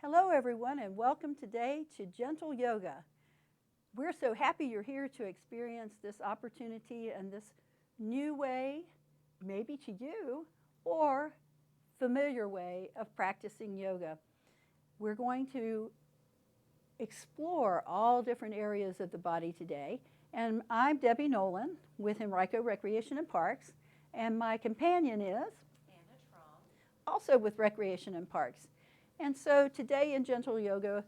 Hello everyone and welcome today to Gentle Yoga. We're so happy you're here to experience this opportunity and this new way, maybe to you, or familiar way of practicing yoga. We're going to explore all different areas of the body today. And I'm Debbie Nolan with Henrico Recreation and Parks, and my companion is Anna Traum, also with Recreation and Parks. And so today in Gentle Yoga,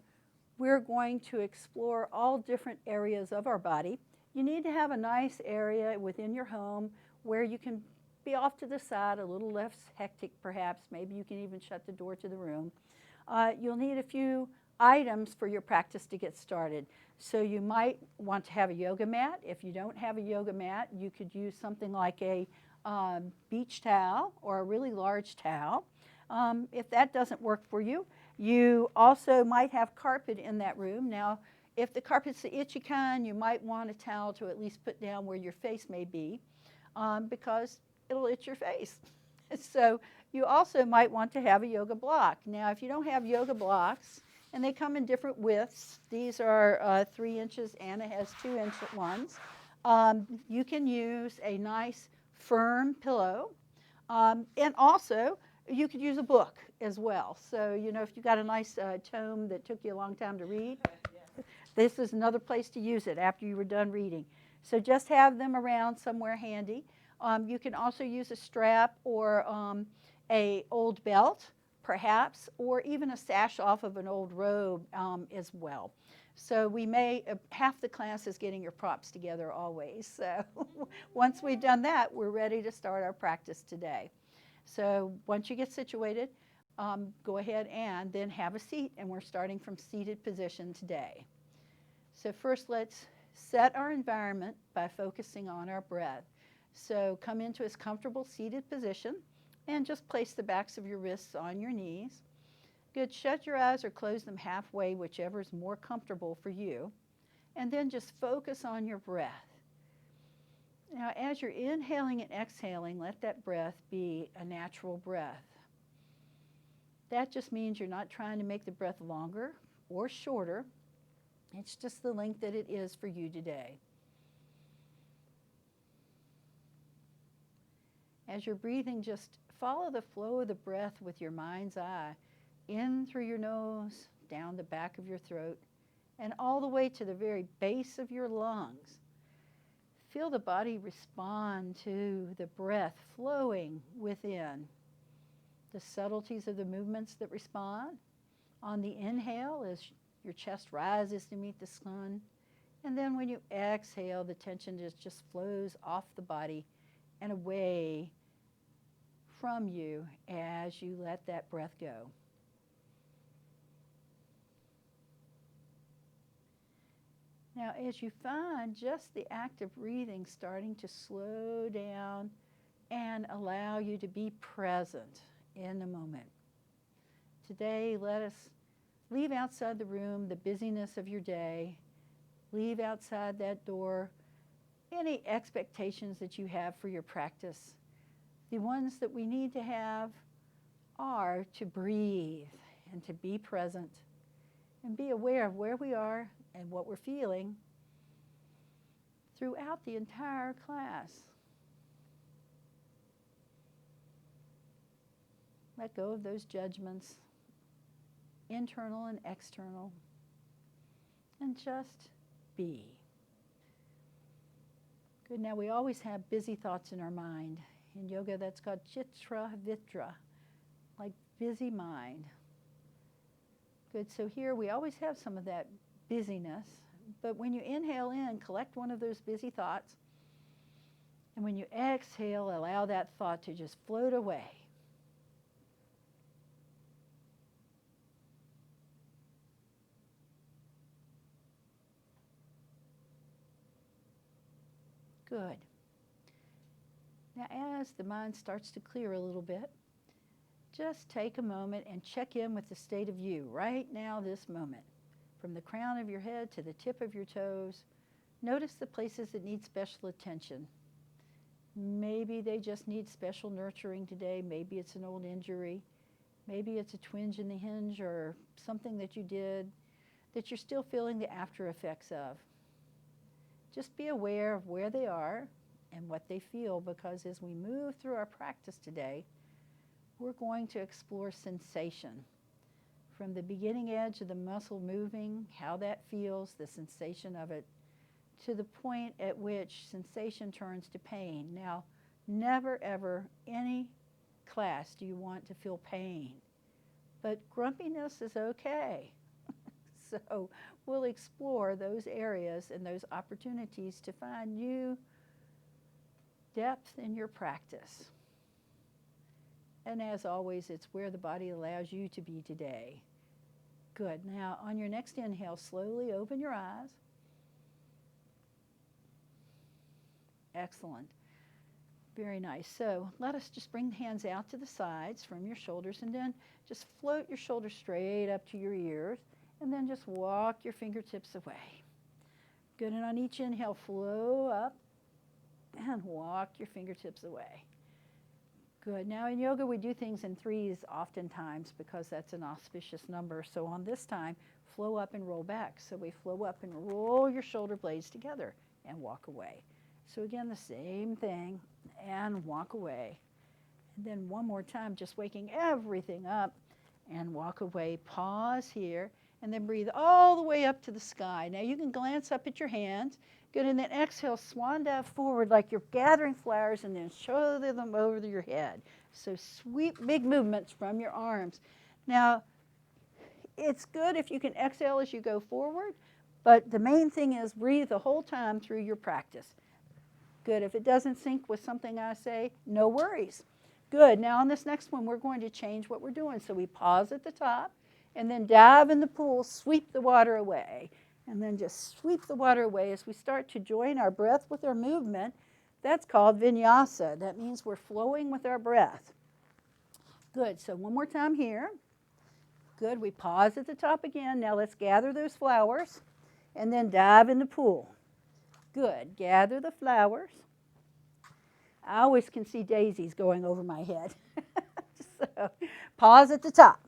we're going to explore all different areas of our body. You need to have a nice area within your home where you can be off to the side, a little less hectic perhaps. Maybe you can even shut the door to the room. You'll need a few items for your practice to get started. So you might want to have a yoga mat. If you don't have a yoga mat, you could use something like a beach towel or a really large towel. If that doesn't work for you, you also might have carpet in that room. Now, if the carpet's the itchy kind, you might want a towel to at least put down where your face may be because it'll itch your face. So you also might want to have a yoga block. Now, if you don't have yoga blocks, and they come in different widths, these are 3 inches, Anna has 2-inch ones. You can use a nice firm pillow, and also you could use a book as well. So, you know, if you got a nice tome that took you a long time to read, this is another place to use it after you were done reading. So just have them around somewhere handy. You can also use a strap or a old belt, perhaps, or even a sash off of an old robe as well. So we may, half the class is getting your props together always. So once we've done that, we're ready to start our practice today. So once you get situated, go ahead and then have a seat, and we're starting from seated position today. So first let's set our environment by focusing on our breath. So come into a comfortable seated position and just place the backs of your wrists on your knees. Good, shut your eyes or close them halfway, whichever is more comfortable for you. And then just focus on your breath. Now, as you're inhaling and exhaling, let that breath be a natural breath. That just means you're not trying to make the breath longer or shorter. It's just the length that it is for you today. As you're breathing, just follow the flow of the breath with your mind's eye, in through your nose, down the back of your throat, and all the way to the very base of your lungs. Feel the body respond to the breath flowing within. The subtleties of the movements that respond. On the inhale, as your chest rises to meet the sun, and then when you exhale, the tension just flows off the body and away from you as you let that breath go. Now, as you find just the act of breathing starting to slow down and allow you to be present in the moment. Today, let us leave outside the room the busyness of your day. Leave outside that door any expectations that you have for your practice. The ones that we need to have are to breathe and to be present and be aware of where we are and what we're feeling throughout the entire class. Let go of those judgments, internal and external, and just be. Good, now we always have busy thoughts in our mind. In yoga, that's called chitra vitra, like busy mind. Good, so here we always have some of that busyness, but when you inhale in, collect one of those busy thoughts, and when you exhale, allow that thought to just float away. Good. Now, as the mind starts to clear a little bit, just take a moment and check in with the state of you right now, this moment. From the crown of your head to the tip of your toes, notice the places that need special attention. Maybe they just need special nurturing today. Maybe it's an old injury. Maybe it's a twinge in the hinge or something that you did that you're still feeling the after effects of. Just be aware of where they are and what they feel, because as we move through our practice today, we're going to explore sensation. From the beginning edge of the muscle moving, how that feels, the sensation of it, to the point at which sensation turns to pain. Now, never ever any class do you want to feel pain, but grumpiness is okay. So we'll explore those areas and those opportunities to find new depth in your practice. And as always, it's where the body allows you to be today. Good. Now, on your next inhale, slowly open your eyes. Excellent. Very nice. So let us just bring the hands out to the sides from your shoulders, and then just float your shoulders straight up to your ears, and then just walk your fingertips away. Good. And on each inhale, flow up and walk your fingertips away. Good. Now in yoga, we do things in threes oftentimes because that's an auspicious number. So on this time, flow up and roll back. So we flow up and roll your shoulder blades together and walk away. So again, the same thing, and walk away. And then one more time, just waking everything up and walk away. Pause here, and then breathe all the way up to the sky. Now you can glance up at your hands. Good, and then exhale, swan dive forward like you're gathering flowers, and then shoulder them over your head. So sweep big movements from your arms. Now, it's good if you can exhale as you go forward, but the main thing is breathe the whole time through your practice. Good. If it doesn't sync with something I say, no worries. Good. Now on this next one, we're going to change what we're doing. So we pause at the top, and then dive in the pool, sweep the water away. And then just sweep the water away as we start to join our breath with our movement. That's called vinyasa. That means we're flowing with our breath. Good. So one more time here. Good. We pause at the top again. Now let's gather those flowers and then dive in the pool. Good. Gather the flowers. I always can see daisies going over my head. So pause at the top.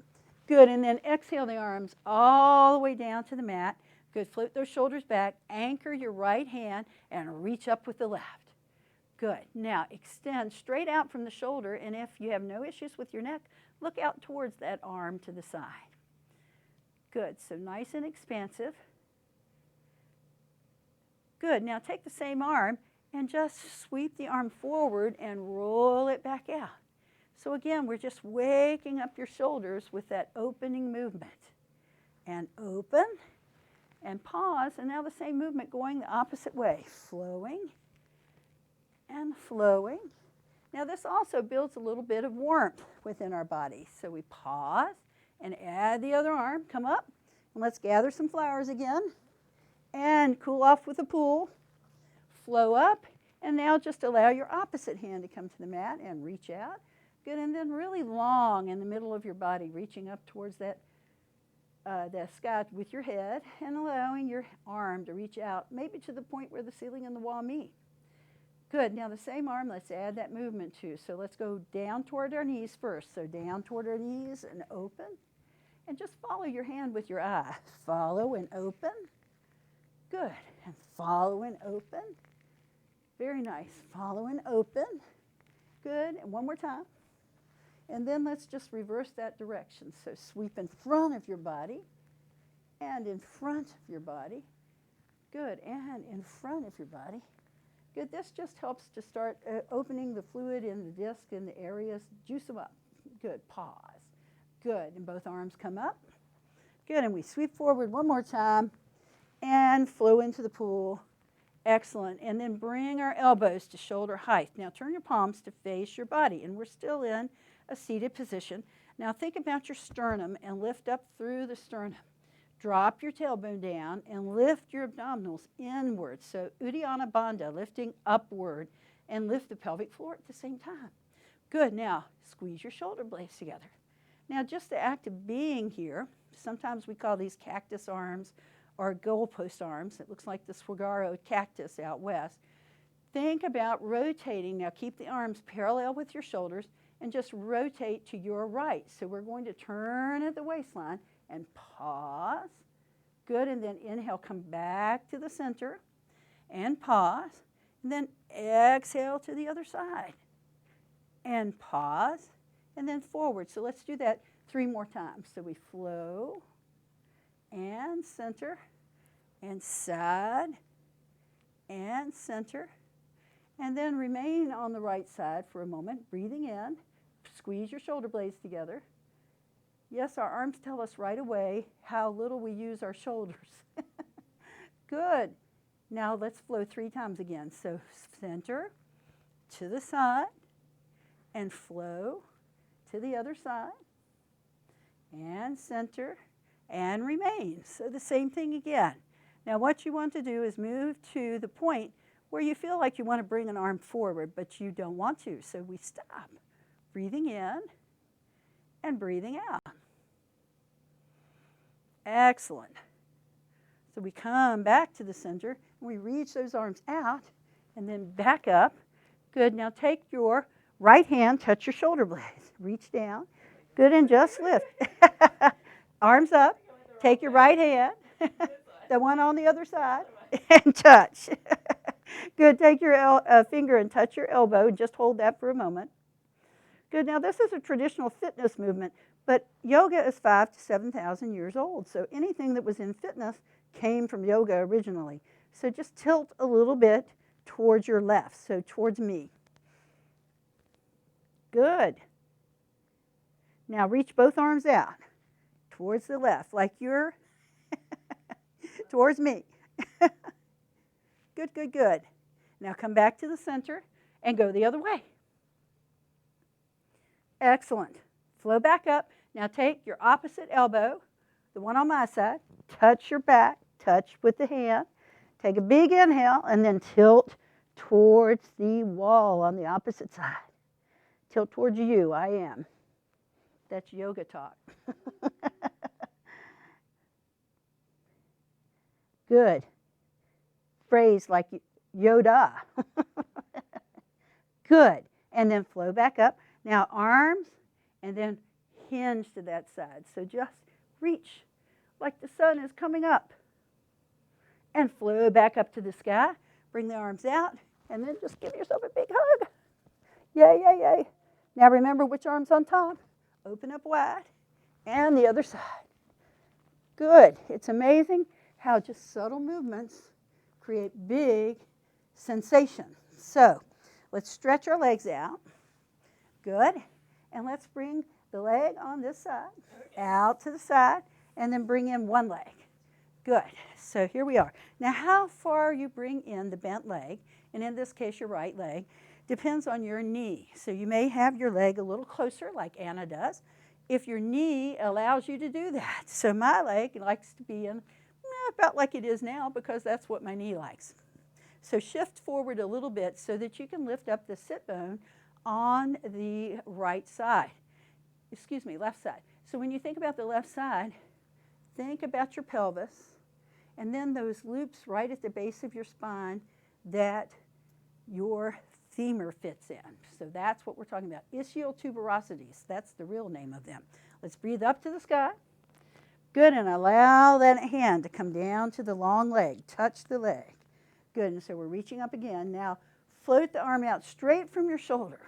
Good. And then exhale the arms all the way down to the mat. Good. Float those shoulders back. Anchor your right hand and reach up with the left. Good. Now extend straight out from the shoulder, and if you have no issues with your neck, look out towards that arm to the side. Good. So nice and expansive. Good. Now take the same arm and just sweep the arm forward and roll it back out. So again, we're just waking up your shoulders with that opening movement. And open and pause, and now the same movement going the opposite way. Flowing and flowing. Now this also builds a little bit of warmth within our body. So we pause and add the other arm. Come up, and let's gather some flowers again. And cool off with a pool. Flow up, and now just allow your opposite hand to come to the mat and reach out. Good, and then really long in the middle of your body, reaching up towards that sky with your head, and allowing your arm to reach out, maybe to the point where the ceiling and the wall meet. Good, now the same arm, let's add that movement too. So let's go down toward our knees first. So down toward our knees and open. And just follow your hand with your eye. Follow and open. Good. And follow and open. Very nice. Follow and open. Good. And one more time. And then let's just reverse that direction. So sweep in front of your body and in front of your body. Good. And in front of your body. Good. This just helps to start opening the fluid in the disc and the areas. Juice them up. Good. Pause. Good. And both arms come up. Good. And we sweep forward one more time and flow into the pool. Excellent. And then bring our elbows to shoulder height. Now turn your palms to face your body. And we're still in a seated position. Now think about your sternum and lift up through the sternum. Drop your tailbone down and lift your abdominals inward. So Uddiyana Bandha, lifting upward, and lift the pelvic floor at the same time. Good. Now squeeze your shoulder blades together. Now just the act of being here, sometimes we call these cactus arms or goalpost arms. It looks like the saguaro cactus out west. Think about rotating. Now keep the arms parallel with your shoulders and just rotate to your right. So we're going to turn at the waistline and pause. Good, and then inhale, come back to the center and pause. And then exhale to the other side and pause and then forward. So let's do that 3 more times. So we flow and center and side and center. And then remain on the right side for a moment, breathing in. Squeeze your shoulder blades together. Yes, our arms tell us right away how little we use our shoulders. Good. Now let's flow 3 times again. So center to the side and flow to the other side and center and remain. So the same thing again. Now what you want to do is move to the point where you feel like you want to bring an arm forward, but you don't want to. So we stop, breathing in and breathing out. Excellent. So we come back to the center, and we reach those arms out, and then back up. Good. Now take your right hand, touch your shoulder blades. Reach down. Good, and just lift. Arms up. Take your right hand, the one on the other side, and touch. Good. Take your finger and touch your elbow. Just hold that for a moment. Good. Now this is a traditional fitness movement, but yoga is 5,000 to 7,000 years old. So anything that was in fitness came from yoga originally. So just tilt a little bit towards your left, so towards me. Good. Now reach both arms out towards the left, like you're towards me. Good, good, good. Now come back to the center and go the other way. Excellent. Flow back up. Now take your opposite elbow, the one on my side, touch your back, touch with the hand. Take a big inhale and then tilt towards the wall on the opposite side. Tilt towards you, I am. That's yoga talk. Good. Phrase like Yoda. Good. And then flow back up. Now arms and then hinge to that side. So just reach like the sun is coming up. And flow back up to the sky. Bring the arms out and then just give yourself a big hug. Yay, yay, yay. Now remember which arm's on top. Open up wide. And the other side. Good. It's amazing how just subtle movements create big sensations. So let's stretch our legs out. Good. And let's bring the leg on this side out to the side and then bring in one leg. Good. So here we are. Now how far you bring in the bent leg, and in this case your right leg, depends on your knee. So you may have your leg a little closer like Anna does if your knee allows you to do that. So my leg likes to be in about like it is now because that's what my knee likes. So shift forward a little bit so that you can lift up the sit bone on the right side. Excuse me, left side. So when you think about the left side, think about your pelvis and then those loops right at the base of your spine that your femur fits in. So that's what we're talking about. Ischial tuberosities, that's the real name of them. Let's breathe up to the sky. Good, and allow that hand to come down to the long leg. Touch the leg. Good, and so we're reaching up again. Now float the arm out straight from your shoulder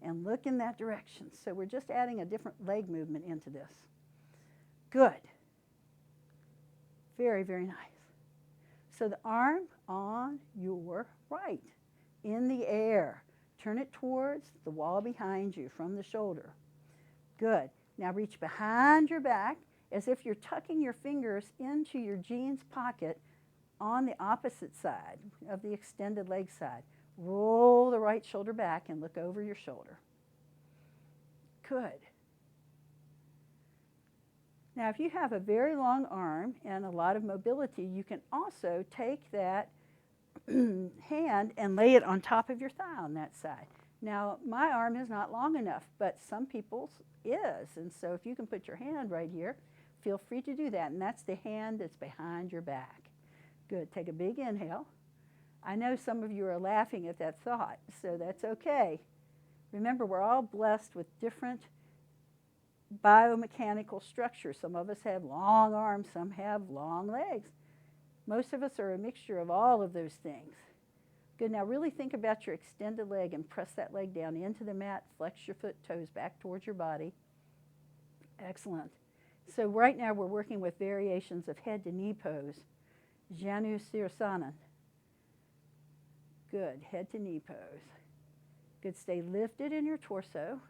and look in that direction. So we're just adding a different leg movement into this. Good. Very, very nice. So the arm on your right, in the air. Turn it towards the wall behind you from the shoulder. Good. Now reach behind your back as if you're tucking your fingers into your jeans pocket on the opposite side of the extended leg side. Roll the right shoulder back and look over your shoulder. Good. Now, if you have a very long arm and a lot of mobility, you can also take that hand and lay it on top of your thigh on that side. Now, my arm is not long enough, but some people's is. And so if you can put your hand right here, feel free to do that. And that's the hand that's behind your back. Good. Take a big inhale. I know some of you are laughing at that thought, so that's okay. Remember, we're all blessed with different biomechanical structures. Some of us have long arms, some have long legs. Most of us are a mixture of all of those things. Good, now really think about your extended leg and press that leg down into the mat, flex your foot, toes back towards your body. Excellent. So right now we're working with variations of head to knee pose. Janu Sirsanan. Good, head to knee pose. Good, stay lifted in your torso.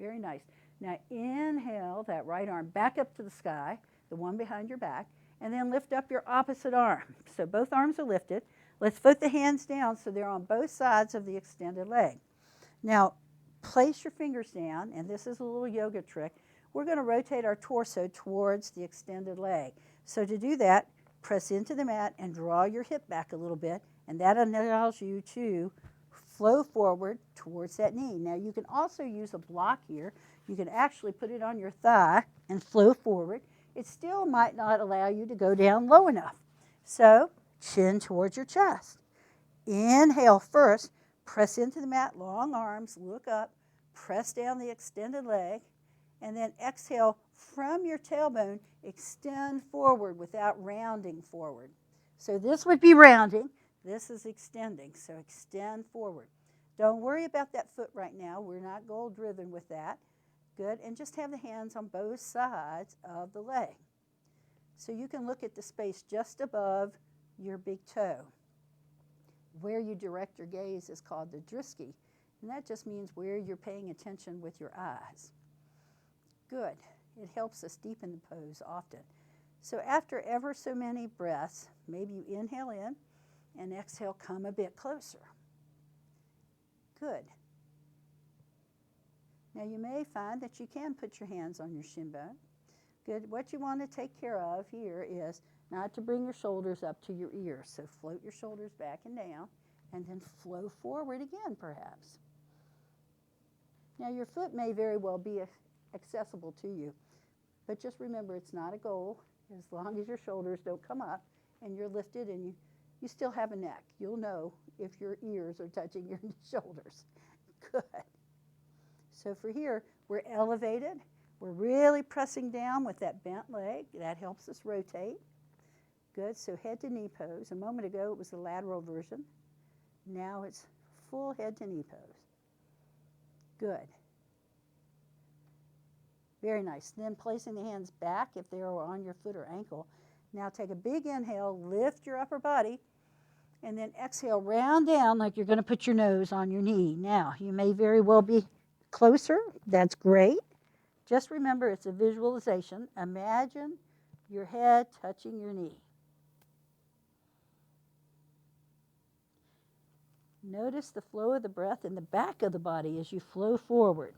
Very nice. Now inhale that right arm back up to the sky, the one behind your back, and then lift up your opposite arm. So both arms are lifted. Let's put the hands down so they're on both sides of the extended leg. Now place your fingers down, and this is a little yoga trick. We're going to rotate our torso towards the extended leg. So to do that, press into the mat and draw your hip back a little bit, and that allows you to flow forward towards that knee. Now you can also use a block here. You can actually put it on your thigh and flow forward. It still might not allow you to go down low enough. So chin towards your chest. Inhale first, press into the mat, long arms, look up, press down the extended leg, and then exhale from your tailbone, extend forward without rounding forward. So this would be rounding, this is extending, so extend forward. Don't worry about that foot right now, we're not goal driven with that. Good, and just have the hands on both sides of the leg. So you can look at the space just above your big toe. Where you direct your gaze is called the drishti, and that just means where you're paying attention with your eyes. Good. It helps us deepen the pose often. So after ever so many breaths, maybe you inhale in and exhale, come a bit closer. Good. Now you may find that you can put your hands on your shin bone. Good. What you want to take care of here is not to bring your shoulders up to your ears. So float your shoulders back and down, and then flow forward again, perhaps. Now your foot may very well be accessible to you, but just remember it's not a goal. As long as your shoulders don't come up and you're lifted and you still have a neck, you'll know if your ears are touching your shoulders. Good. So for here, we're elevated. We're really pressing down with that bent leg. That helps us rotate. Good. So head to knee pose. A moment ago, it was the lateral version. Now it's full head to knee pose. Good. Very nice. Then placing the hands back if they are on your foot or ankle. Now take a big inhale, lift your upper body, and then exhale, round down like you're going to put your nose on your knee. Now, you may very well be closer. That's great. Just remember, it's a visualization. Imagine your head touching your knee. Notice the flow of the breath in the back of the body as you flow forward.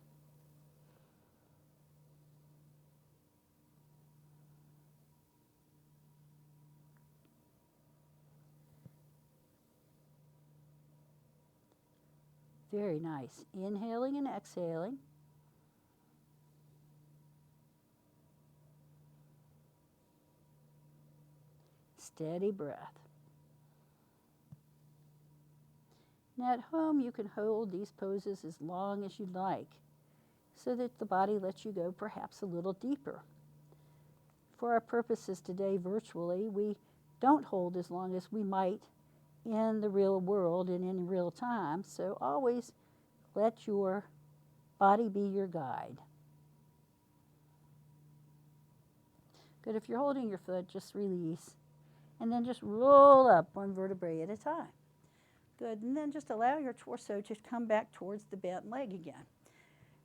Very nice. Inhaling and exhaling. Steady breath. Now at home you can hold these poses as long as you'd like so that the body lets you go perhaps a little deeper. For our purposes today virtually, we don't hold as long as we might in the real world and in real time, so always let your body be your guide. Good, if you're holding your foot, just release, and then just roll up one vertebrae at a time. Good, and then just allow your torso to come back towards the bent leg again.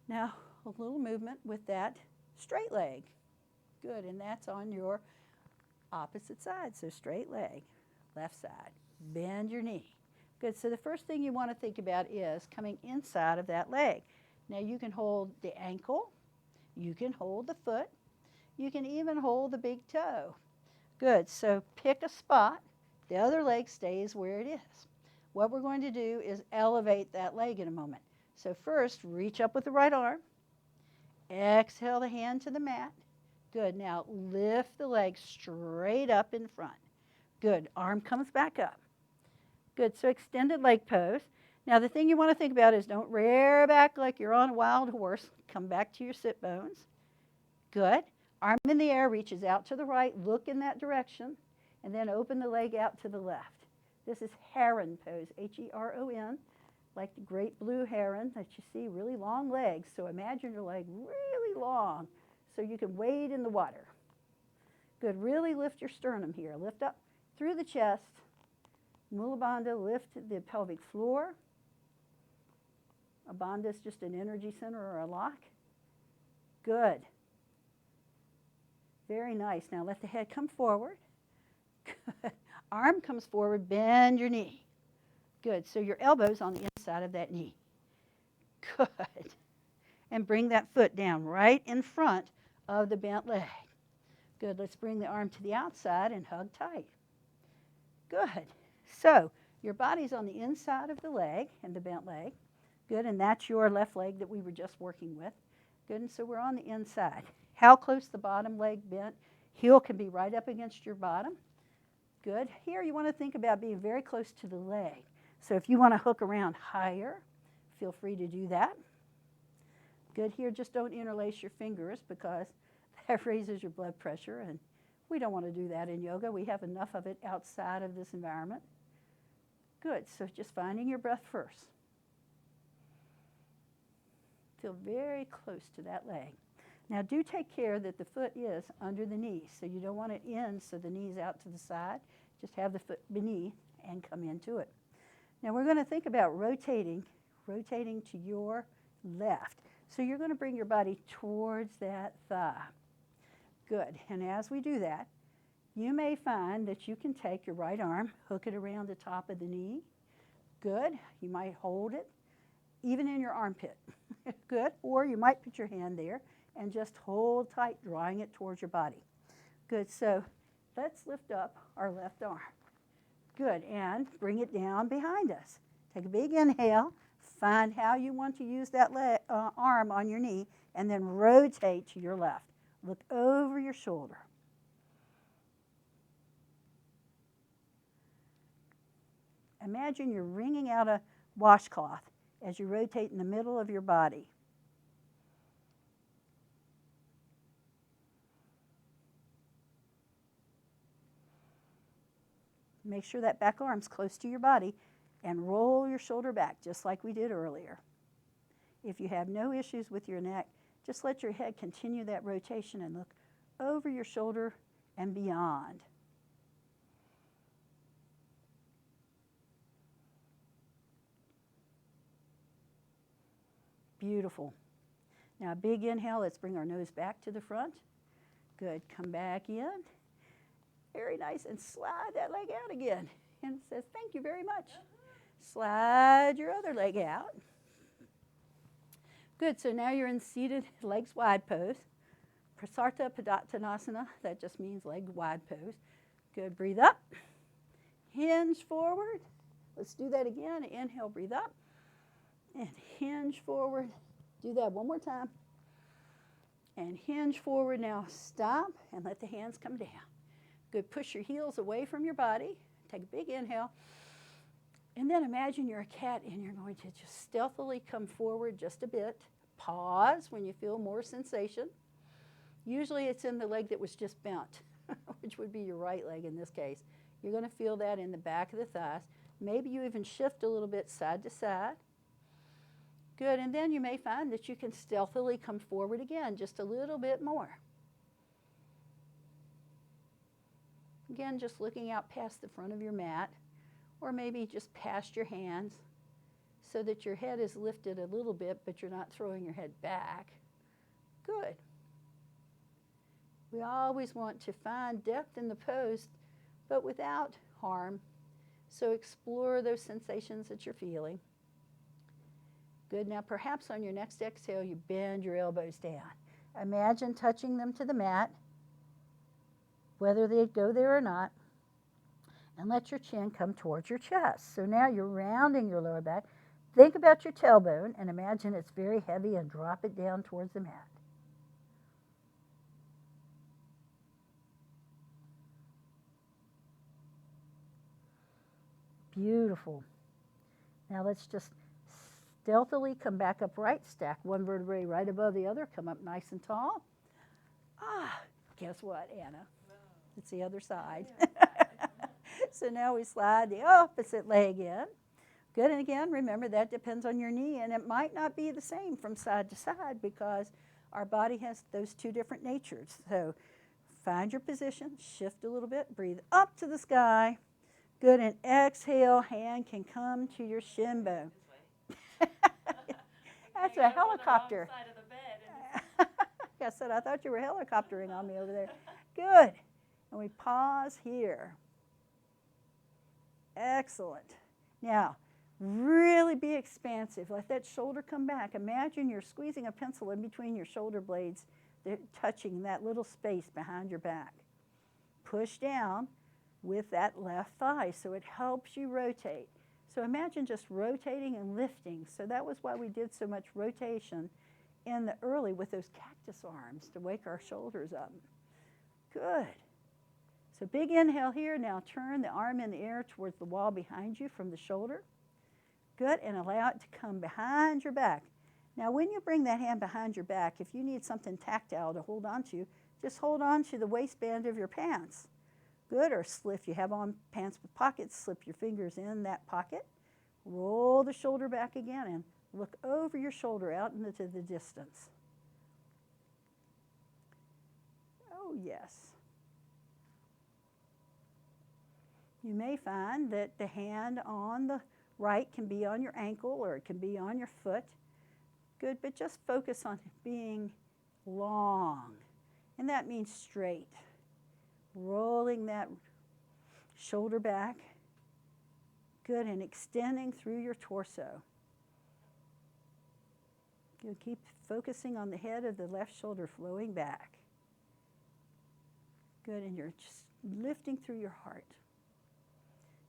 Now, a little movement with that straight leg. Good, and that's on your opposite side, so straight leg, left side. Bend your knee. Good, so the first thing you want to think about is coming inside of that leg. Now you can hold the ankle, you can hold the foot, you can even hold the big toe. Good, so pick a spot, the other leg stays where it is. What we're going to do is elevate that leg in a moment. So first, reach up with the right arm, exhale the hand to the mat. Good, now lift the leg straight up in front. Good, arm comes back up. Good, so extended leg pose. Now the thing you want to think about is don't rear back like you're on a wild horse. Come back to your sit bones. Good. Arm in the air reaches out to the right. Look in that direction. And then open the leg out to the left. This is heron pose, H-E-R-O-N, like the great blue heron that you see, really long legs. So imagine your leg really long so you can wade in the water. Good. Really lift your sternum here. Lift up through the chest. Mula Bandha, lift the pelvic floor. A bandha is just an energy center or a lock. Good. Very nice. Now let the head come forward. Good. Arm comes forward, bend your knee. Good. So your elbow's on the inside of that knee. Good. And bring that foot down right in front of the bent leg. Good. Let's bring the arm to the outside and hug tight. Good. So your body's on the inside of the leg and the bent leg. Good. And that's your left leg that we were just working with. Good. And so we're on the inside. How close the bottom leg bent? Heel can be right up against your bottom. Good. Here you want to think about being very close to the leg. So if you want to hook around higher, feel free to do that. Good. Here, just don't interlace your fingers because that raises your blood pressure, and we don't want to do that in yoga. We have enough of it outside of this environment. Good. So just finding your breath first. Feel very close to that leg. Now do take care that the foot is under the knee. So you don't want it in so the knee's out to the side. Just have the foot beneath and come into it. Now we're going to think about rotating to your left. So you're going to bring your body towards that thigh. Good. And as we do that, you may find that you can take your right arm, hook it around the top of the knee. Good. You might hold it, even in your armpit. Good. Or you might put your hand there and just hold tight, drawing it towards your body. Good. So let's lift up our left arm. Good. And bring it down behind us. Take a big inhale. Find how you want to use that arm on your knee, and then rotate to your left. Look over your shoulder. Imagine you're wringing out a washcloth as you rotate in the middle of your body. Make sure that back arm's close to your body and roll your shoulder back just like we did earlier. If you have no issues with your neck, just let your head continue that rotation and look over your shoulder and beyond. Beautiful. Now a big inhale, let's bring our nose back to the front. Good, come back in. Very nice, and slide that leg out again. And it says, thank you very much. Slide your other leg out. Good, so now you're in seated legs wide pose. Prasarta Padottanasana, that just means leg wide pose. Good, breathe up. Hinge forward. Let's do that again. Inhale, breathe up. And hinge forward. Do that one more time. And hinge forward. Now stop and let the hands come down. Good, push your heels away from your body. Take a big inhale. And then imagine you're a cat and you're going to just stealthily come forward just a bit. Pause when you feel more sensation. Usually it's in the leg that was just bent, which would be your right leg in this case. You're going to feel that in the back of the thighs. Maybe you even shift a little bit side to side. Good, and then you may find that you can stealthily come forward again just a little bit more. Again, just looking out past the front of your mat, or maybe just past your hands so that your head is lifted a little bit, but you're not throwing your head back. Good. We always want to find depth in the pose, but without harm. So explore those sensations that you're feeling. Good. Now perhaps on your next exhale, you bend your elbows down. Imagine touching them to the mat, whether they go there or not, and let your chin come towards your chest. So now you're rounding your lower back. Think about your tailbone and imagine it's very heavy and drop it down towards the mat. Beautiful. Now let's just stealthily come back upright, stack one vertebrae right above the other, come up nice and tall. Ah, guess what, Anna? No. It's the other side. Yeah. So now we slide the opposite leg in. Good, and again, remember that depends on your knee, and it might not be the same from side to side because our body has those two different natures. So find your position, shift a little bit, breathe up to the sky. Good, and exhale, hand can come to your shin bone. That's a helicopter. Side of the bed. I said, I thought you were helicoptering on me over there. Good. And we pause here. Excellent. Now, really be expansive. Let that shoulder come back. Imagine you're squeezing a pencil in between your shoulder blades, touching that little space behind your back. Push down with that left thigh so it helps you rotate. So imagine just rotating and lifting. So that was why we did so much rotation in the early with those cactus arms to wake our shoulders up. Good. So big inhale here. Now turn the arm in the air towards the wall behind you from the shoulder. Good, and allow it to come behind your back. Now when you bring that hand behind your back, if you need something tactile to hold on to, just hold on to the waistband of your pants. Good, or if you have on pants with pockets, slip your fingers in that pocket. Roll the shoulder back again and look over your shoulder out into the distance. Oh, yes. You may find that the hand on the right can be on your ankle or it can be on your foot. Good, but just focus on it being long. And that means straight. Rolling that shoulder back. Good, and extending through your torso. Good, keep focusing on the head of the left shoulder flowing back. Good, and you're just lifting through your heart.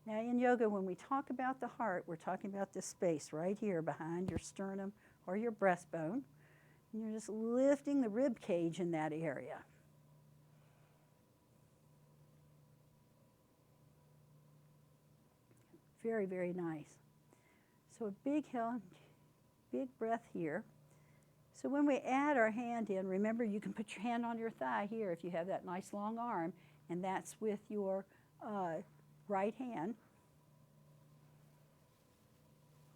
Now in yoga, when we talk about the heart, we're talking about this space right here behind your sternum or your breastbone. And you're just lifting the rib cage in that area. Very, very nice. So a big breath here. So when we add our hand in, remember you can put your hand on your thigh here if you have that nice long arm, and that's with your right hand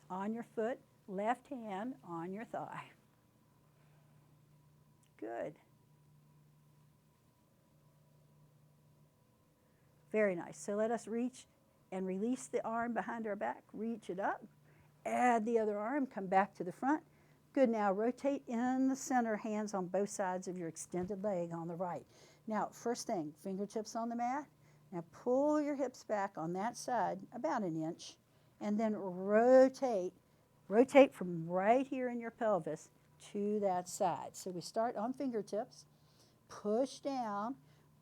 on your foot, left hand on your thigh. Good. Very nice. So let us reach and release the arm behind our back. Reach it up. Add the other arm. Come back to the front. Good. Now rotate in the center, hands on both sides of your extended leg on the right. Now, first thing, fingertips on the mat. Now pull your hips back on that side about an inch, and then rotate. Rotate from right here in your pelvis to that side. So we start on fingertips. Push down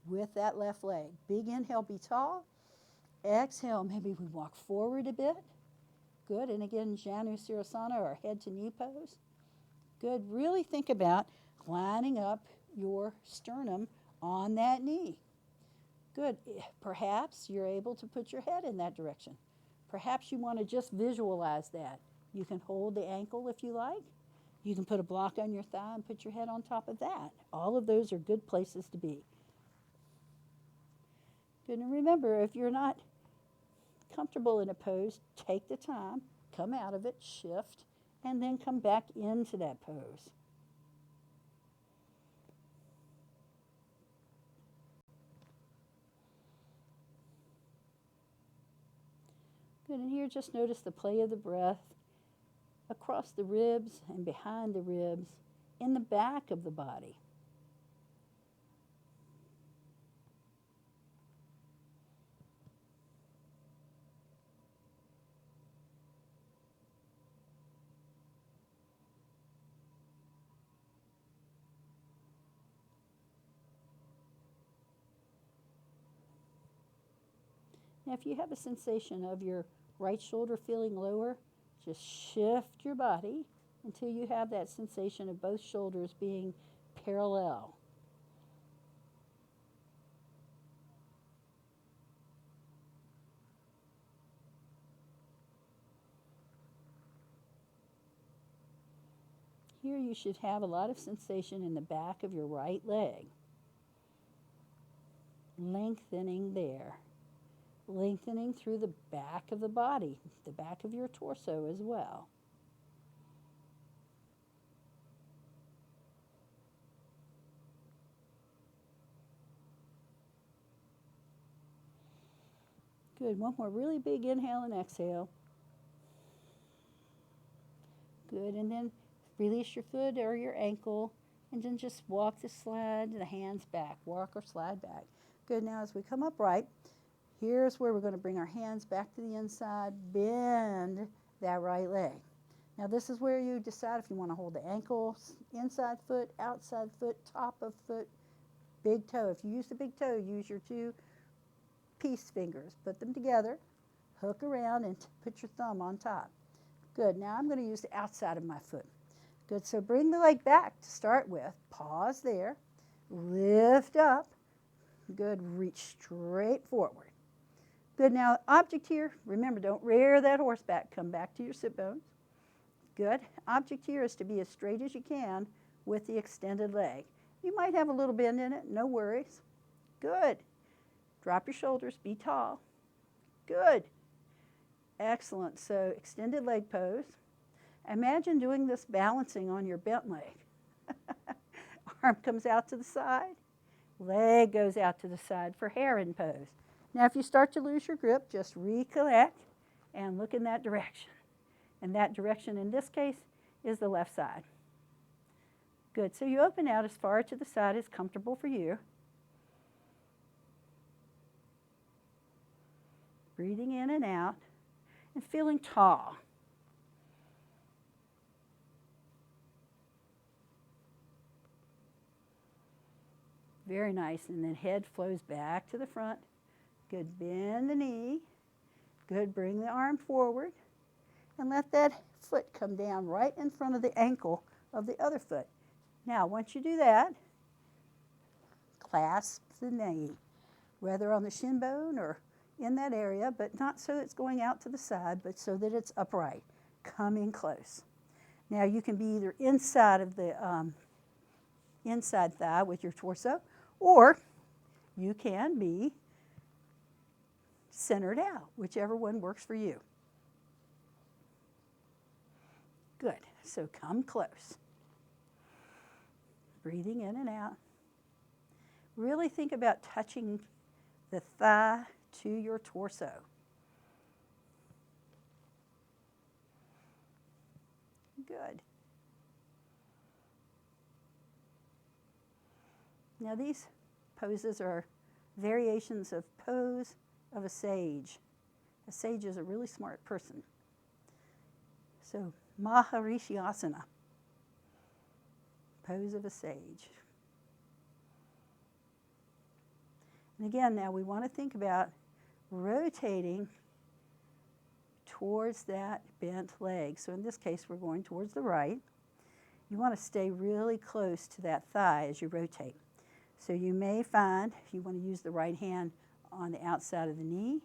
with that left leg. Big inhale, be tall. Exhale, maybe we walk forward a bit. Good, and again, Janu Sirasana, or head to knee pose. Good, really think about lining up your sternum on that knee. Good, perhaps you're able to put your head in that direction. Perhaps you want to just visualize that. You can hold the ankle if you like. You can put a block on your thigh and put your head on top of that. All of those are good places to be. Good, and remember, if you're not comfortable in a pose, take the time, come out of it, shift, and then come back into that pose. Good, and here just notice the play of the breath across the ribs and behind the ribs, in the back of the body. Now, if you have a sensation of your right shoulder feeling lower, just shift your body until you have that sensation of both shoulders being parallel. Here you should have a lot of sensation in the back of your right leg. Lengthening there. Lengthening through the back of the body, the back of your torso as well. Good. One more really big inhale and exhale. Good. And then release your foot or your ankle and then just walk the hands back. Walk or slide back. Good. Now as we come upright, here's where we're going to bring our hands back to the inside. Bend that right leg. Now this is where you decide if you want to hold the ankle, inside foot, outside foot, top of foot, big toe. If you use the big toe, use your two peace fingers. Put them together, hook around, and put your thumb on top. Good. Now I'm going to use the outside of my foot. Good. So bring the leg back to start with. Pause there. Lift up. Good. Reach straight forward. Good. Now object here. Remember, don't rear that horse back. Come back to your sit bones. Good. Object here is to be as straight as you can with the extended leg. You might have a little bend in it. No worries. Good. Drop your shoulders. Be tall. Good. Excellent. So extended leg pose. Imagine doing this balancing on your bent leg. Arm comes out to the side. Leg goes out to the side for heron pose. Now if you start to lose your grip, just recollect and look in that direction. And that direction in this case is the left side. Good. So you open out as far to the side as comfortable for you. Breathing in and out and feeling tall. Very nice. And then head flows back to the front. Good. Bend the knee. Good. Bring the arm forward. And let that foot come down right in front of the ankle of the other foot. Now, once you do that, clasp the knee, whether on the shin bone or in that area, but not so it's going out to the side, but so that it's upright, coming close. Now, you can be either inside of the inside thigh with your torso, or you can be centered out, whichever one works for you. Good. So come close. Breathing in and out. Really think about touching the thigh to your torso. Good. Now these poses are variations of pose of a sage. A sage is a really smart person. So Maharishyasana, pose of a sage. And again, now we want to think about rotating towards that bent leg. So in this case, we're going towards the right. You want to stay really close to that thigh as you rotate. So you may find you want to use the right hand on the outside of the knee.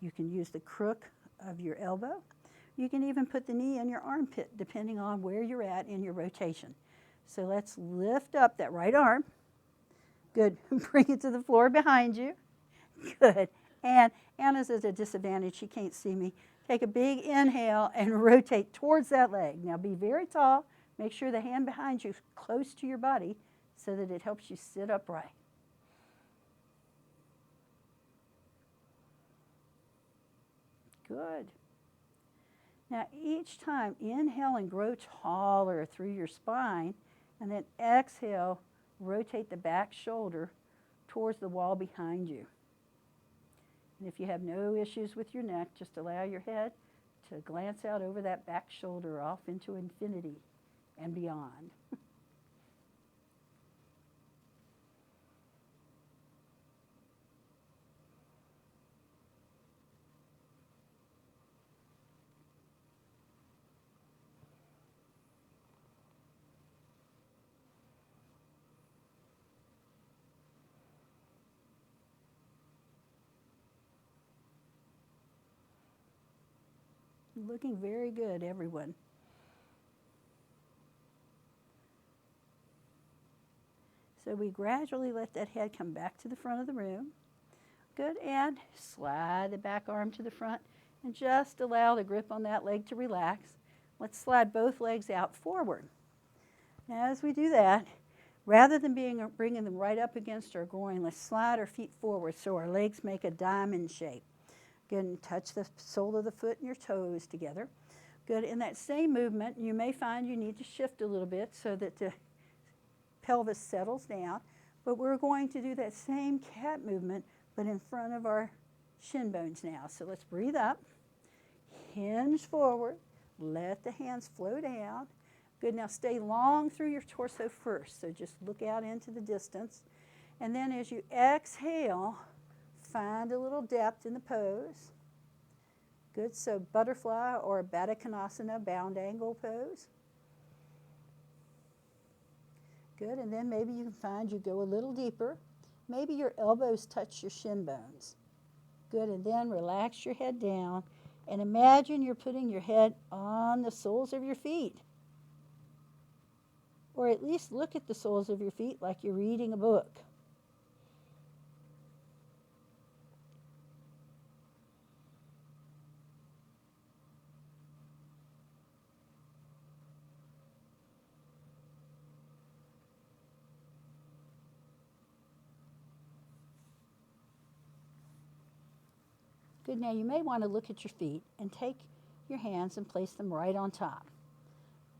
You can use the crook of your elbow. You can even put the knee in your armpit, depending on where you're at in your rotation. So let's lift up that right arm. Good. Bring it to the floor behind you. Good. And Anna's at a disadvantage. She can't see me. Take a big inhale and rotate towards that leg. Now be very tall. Make sure the hand behind you is close to your body so that it helps you sit upright. Good. Now each time, inhale and grow taller through your spine, and then exhale, rotate the back shoulder towards the wall behind you. And if you have no issues with your neck, just allow your head to glance out over that back shoulder off into infinity and beyond. Looking very good, everyone. So we gradually let that head come back to the front of the room. Good, and slide the back arm to the front and just allow the grip on that leg to relax. Let's slide both legs out forward. Now as we do that, rather than bringing them right up against our groin, let's slide our feet forward so our legs make a diamond shape. Good, and touch the sole of the foot and your toes together. Good, in that same movement, you may find you need to shift a little bit so that the pelvis settles down, but we're going to do that same cat movement, but in front of our shin bones now. So let's breathe up, hinge forward, let the hands flow down. Good, now stay long through your torso first, so just look out into the distance. And then as you exhale, find a little depth in the pose. Good, so butterfly or Baddha Konasana, bound angle pose. Good, and then maybe you can find you go a little deeper. Maybe your elbows touch your shin bones. Good, and then relax your head down and imagine you're putting your head on the soles of your feet. Or at least look at the soles of your feet like you're reading a book. Good, now you may want to look at your feet and take your hands and place them right on top.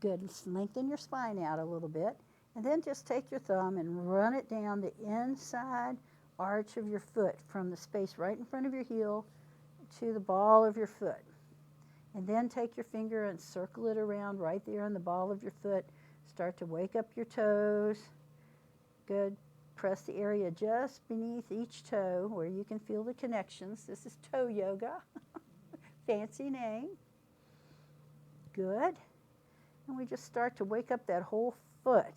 Good, and lengthen your spine out a little bit, and then just take your thumb and run it down the inside arch of your foot from the space right in front of your heel to the ball of your foot. And then take your finger and circle it around right there on the ball of your foot. Start to wake up your toes. Good. Press the area just beneath each toe where you can feel the connections. This is toe yoga. Fancy name. Good. And we just start to wake up that whole foot.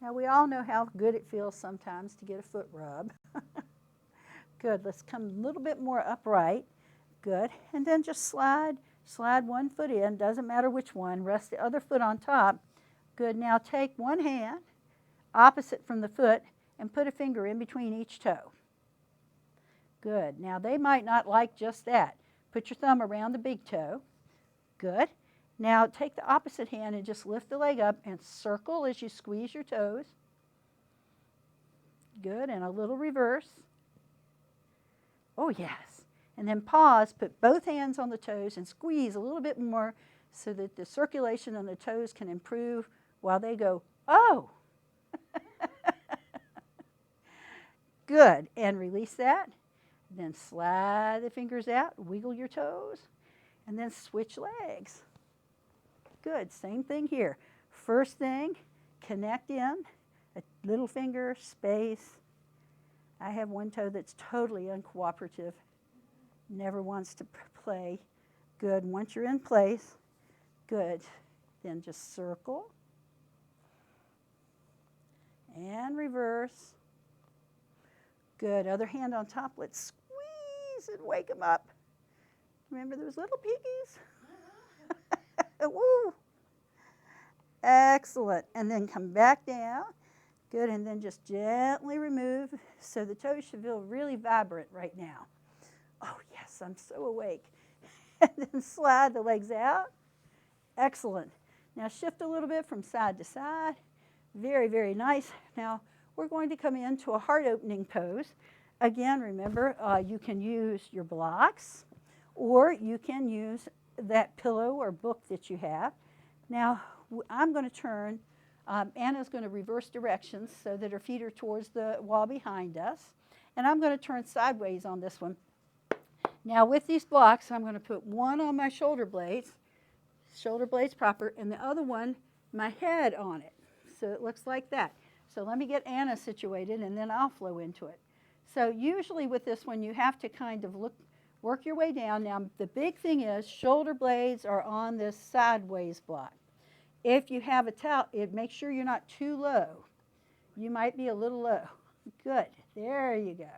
Now we all know how good it feels sometimes to get a foot rub. Good. Let's come a little bit more upright. Good. And then just slide one foot in. Doesn't matter which one. Rest the other foot on top. Good. Now take one hand opposite from the foot and put a finger in between each toe. Good. Now they might not like just that. Put your thumb around the big toe. Good. Now take the opposite hand and just lift the leg up and circle as you squeeze your toes. Good. And a little reverse. Oh yes. And then pause, put both hands on the toes and squeeze a little bit more so that the circulation on the toes can improve while they go, oh. Good, and release that. Then slide the fingers out, wiggle your toes, and then switch legs. Good, same thing here. First thing, connect in, a little finger, space. I have one toe that's totally uncooperative, never wants to play. Good, once you're in place, good. Then just circle and reverse. Good. Other hand on top. Let's squeeze and wake them up. Remember those little piggies? Woo! Excellent. And then come back down. Good. And then just gently remove. So the toes should feel really vibrant right now. Oh, yes, I'm so awake. And then slide the legs out. Excellent. Now shift a little bit from side to side. Very, very nice. Now, we're going to come into a heart opening pose. Again, remember, you can use your blocks or you can use that pillow or book that you have. Now, I'm going to turn, Anna's going to reverse directions so that her feet are towards the wall behind us. And I'm going to turn sideways on this one. Now, with these blocks, I'm going to put one on my shoulder blades proper, and the other one, my head on it. So it looks like that. So let me get Anna situated, and then I'll flow into it. So usually with this one, you have to kind of work your way down. Now, the big thing is shoulder blades are on this sideways block. If you have a towel, make sure you're not too low. You might be a little low. Good. There you go.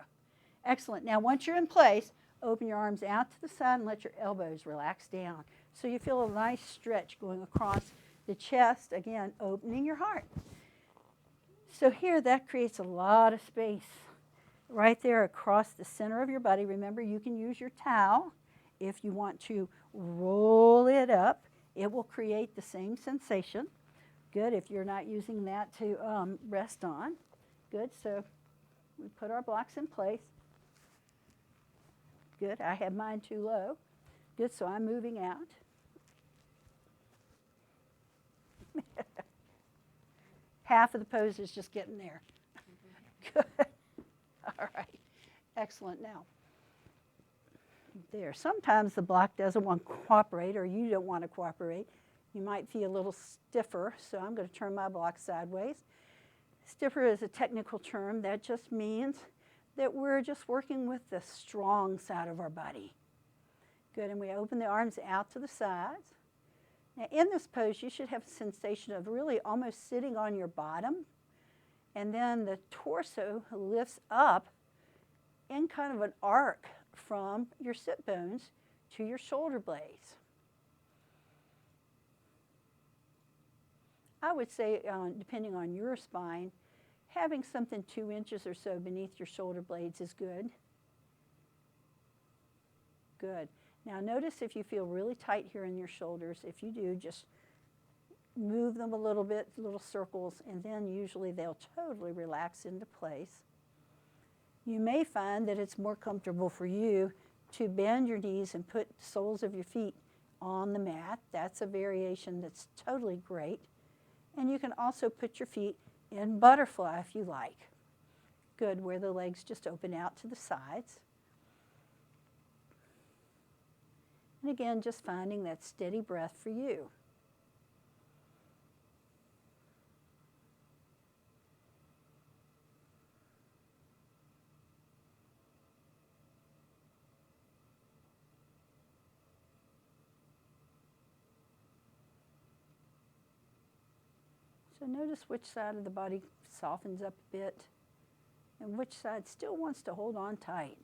Excellent. Now, once you're in place, open your arms out to the side and let your elbows relax down. So you feel a nice stretch going across the chest. Again, opening your heart. So here, that creates a lot of space right there across the center of your body. Remember, you can use your towel if you want to roll it up. It will create the same sensation. Good, if you're not using that to rest on. Good, so we put our blocks in place. Good, I have mine too low. Good, so I'm moving out. Half of the pose is just getting there. Good. All right. Excellent. Now, there. Sometimes the block doesn't want to cooperate, or you don't want to cooperate. You might feel a little stiffer, so I'm going to turn my block sideways. Stiffer is a technical term. That just means that we're just working with the strong side of our body. Good, and we open the arms out to the sides. Now, in this pose, you should have a sensation of really almost sitting on your bottom, and then the torso lifts up in kind of an arc from your sit bones to your shoulder blades. I would say, depending on your spine, having something 2 inches or so beneath your shoulder blades is good. Good. Now notice if you feel really tight here in your shoulders. If you do, just move them a little bit, little circles, and then usually they'll totally relax into place. You may find that it's more comfortable for you to bend your knees and put the soles of your feet on the mat. That's a variation that's totally great. And you can also put your feet in butterfly if you like. Good, where the legs just open out to the sides. And again, just finding that steady breath for you. So notice which side of the body softens up a bit and which side still wants to hold on tight.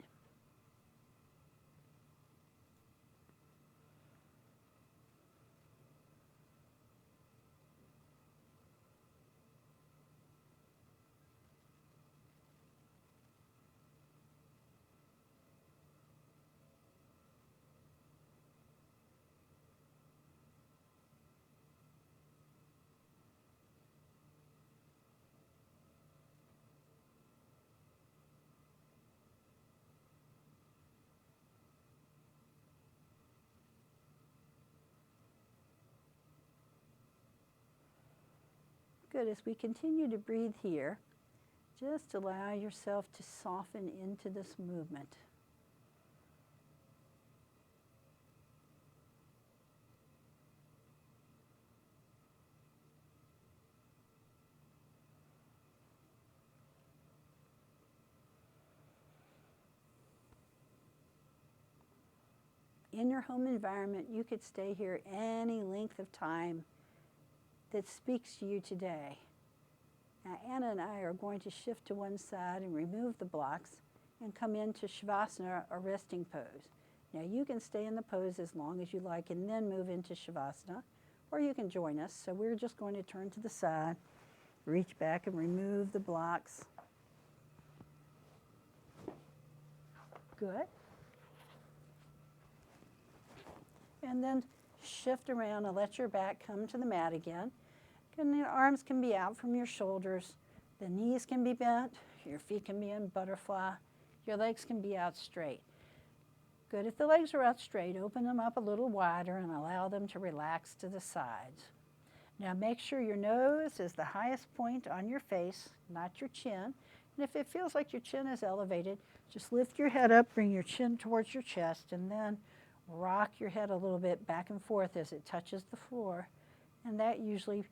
Good, as we continue to breathe here, just allow yourself to soften into this movement. In your home environment, you could stay here any length of time that speaks to you today. Now, Anna and I are going to shift to one side and remove the blocks and come into Shavasana, a resting pose. Now, you can stay in the pose as long as you like and then move into Shavasana, or you can join us. So we're just going to turn to the side, reach back and remove the blocks. Good. And then shift around and let your back come to the mat again. And the arms can be out from your shoulders. The knees can be bent. Your feet can be in butterfly. Your legs can be out straight. Good. If the legs are out straight, open them up a little wider and allow them to relax to the sides. Now make sure your nose is the highest point on your face, not your chin. And if it feels like your chin is elevated, just lift your head up, bring your chin towards your chest, and then rock your head a little bit back and forth as it touches the floor. And that usually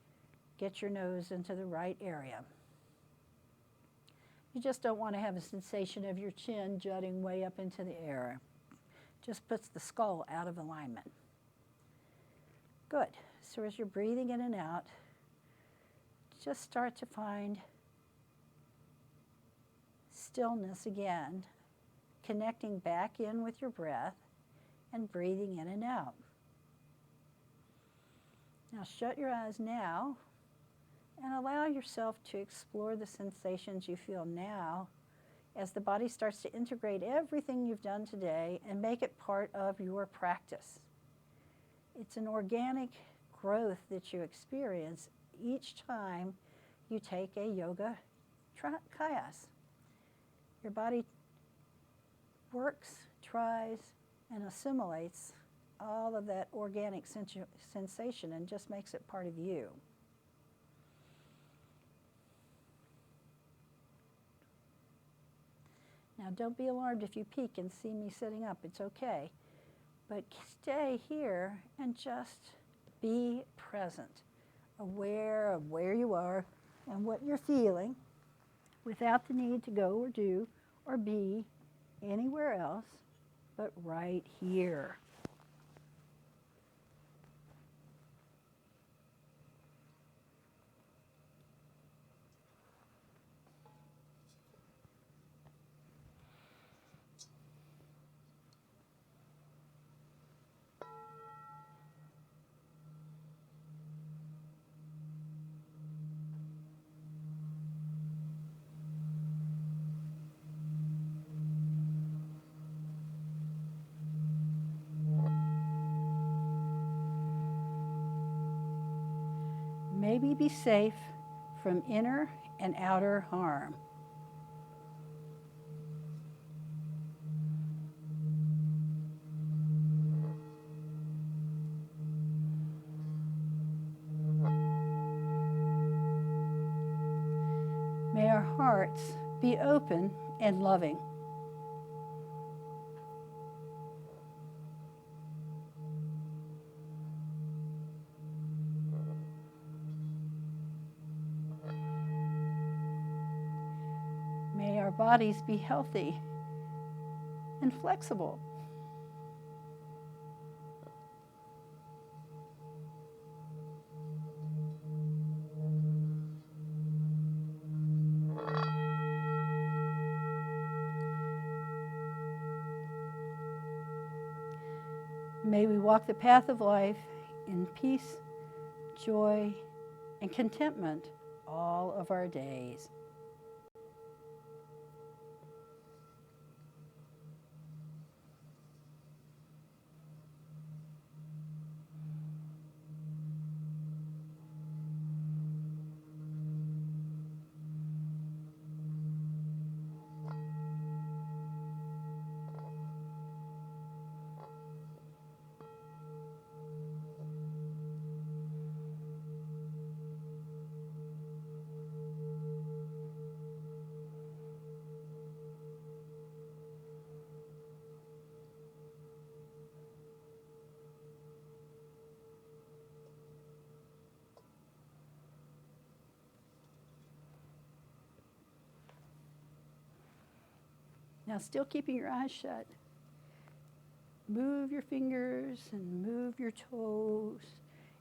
gets your nose into the right area. You just don't want to have a sensation of your chin jutting way up into the air. Just puts the skull out of alignment. Good. So as you're breathing in and out, just start to find stillness again, connecting back in with your breath and breathing in and out. Now shut your eyes now And allow yourself to explore the sensations you feel now as the body starts to integrate everything you've done today and make it part of your practice. It's an organic growth that you experience each time you take a yoga class. Your body works, tries, and assimilates all of that organic sensation and just makes it part of you. Now, don't be alarmed if you peek and see me sitting up. It's okay. But stay here and just be present, aware of where you are and what you're feeling without the need to go or do or be anywhere else but right here. Maybe be safe from inner and outer harm. May our hearts be open and loving. May our bodies be healthy and flexible. May we walk the path of life in peace, joy, and contentment all of our days. Now, still keeping your eyes shut, move your fingers and move your toes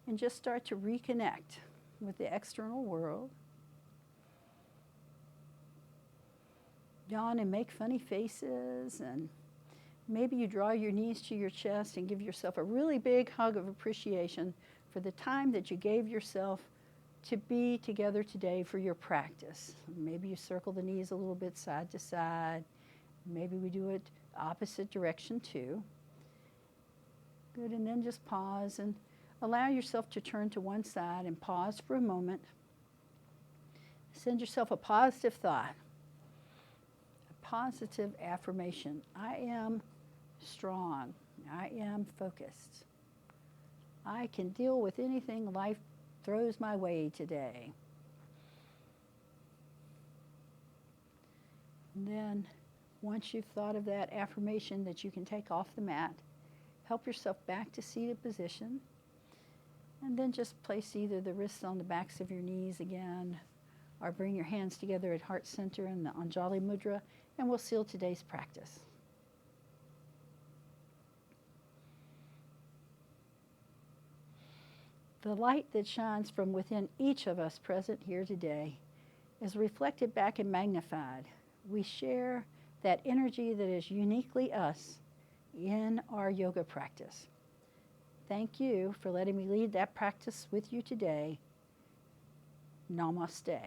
and just start to reconnect with the external world. Yawn and make funny faces, and maybe you draw your knees to your chest and give yourself a really big hug of appreciation for the time that you gave yourself to be together today for your practice. Maybe you circle the knees a little bit side to side. Maybe we do it opposite direction too. Good, and then just pause and allow yourself to turn to one side and pause for a moment. Send yourself a positive thought, a positive affirmation. I am strong. I am focused. I can deal with anything life throws my way today. And then once you've thought of that affirmation that you can take off the mat, help yourself back to seated position, and then just place either the wrists on the backs of your knees again, or bring your hands together at heart center in the Anjali Mudra, and we'll seal today's practice. The light that shines from within each of us present here today is reflected back and magnified. We share that energy that is uniquely us in our yoga practice. Thank you for letting me lead that practice with you today. Namaste.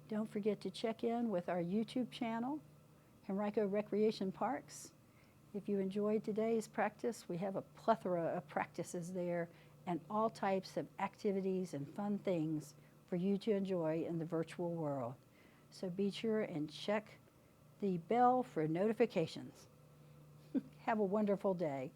Don't forget to check in with our YouTube channel, Henrico Recreation Parks. If you enjoyed today's practice, we have a plethora of practices there and all types of activities and fun things for you to enjoy in the virtual world. So be sure and check the bell for notifications. Have a wonderful day.